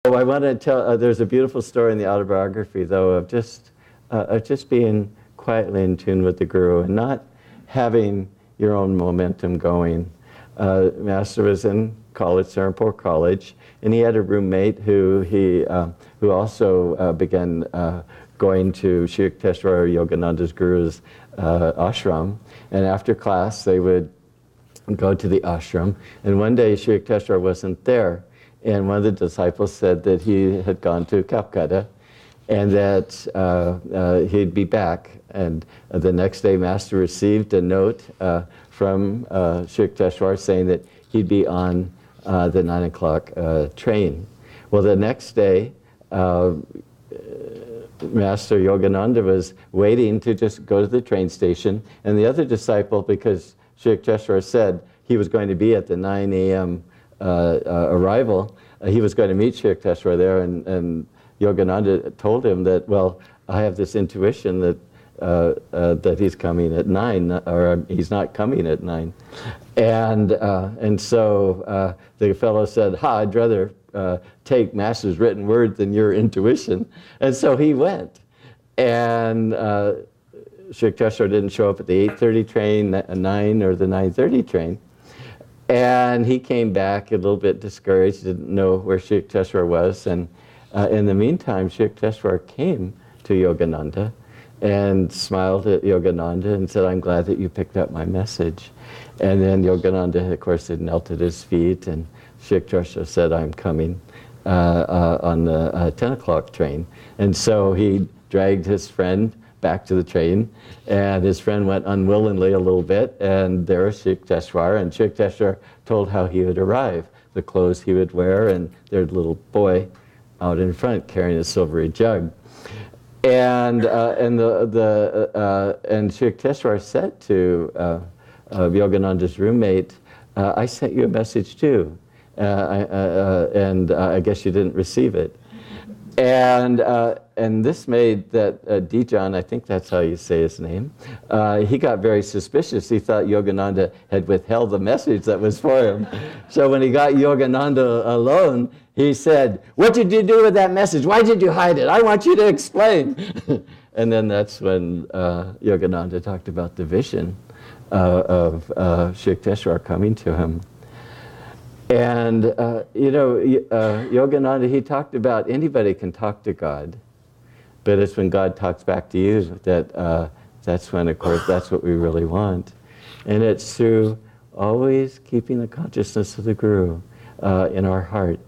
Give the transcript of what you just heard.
Oh, I want to tell, there's a beautiful story in the autobiography, though, of just being quietly in tune with the Guru and not having your own momentum going. Master was in college, Serampore College, and he had a roommate who also began going to Sri Yukteswar Yogananda's Guru's ashram. And after class, they would go to the ashram. And one day, Sri Yukteswar wasn't there. And one of the disciples said that he had gone to Calcutta and that he'd be back. And the next day, Master received a note from Sri Yukteswar saying that he'd be on the 9 o'clock train. Well, the next day, Master Yogananda was waiting to just go to the train station, and the other disciple, because Sri Yukteswar said he was going to be at the 9 a.m. Arrival, he was going to meet Sri Yukteswar there, and Yogananda told him that, well, I have this intuition that that he's coming at 9, or he's not coming at 9. And so the fellow said, I'd rather take Master's written word than your intuition. And so he went. And Sri Yukteswar didn't show up at the 8:30 train, 9, or the 9:30 train. And he came back a little bit discouraged, didn't know where Sri Yukteswar was. And in the meantime, Sri Yukteswar came to Yogananda and smiled at Yogananda and said, I'm glad that you picked up my message. And then Yogananda, of course, had knelt at his feet, and Sri Yukteswar said, I'm coming on the 10 o'clock train. And so he dragged his friend back to the train, and his friend went unwillingly a little bit, and there was Sri Yukteswar, and Sri Yukteswar told how he would arrive, the clothes he would wear, and there's a little boy out in front carrying a silvery jug. And Sri Yukteswar said to Yogananda's roommate, I sent you a message too, and I guess you didn't receive it. And this made that Dijan, I think that's how you say his name, he got very suspicious. He thought Yogananda had withheld the message that was for him. So when he got Yogananda alone, he said, what did you do with that message? Why did you hide it? I want you to explain. And then that's when Yogananda talked about the vision of Sri Yukteswar coming to him. And, Yogananda, he talked about anybody can talk to God, but it's when God talks back to you that that's when, of course, that's what we really want. And it's through always keeping the consciousness of the Guru in our heart.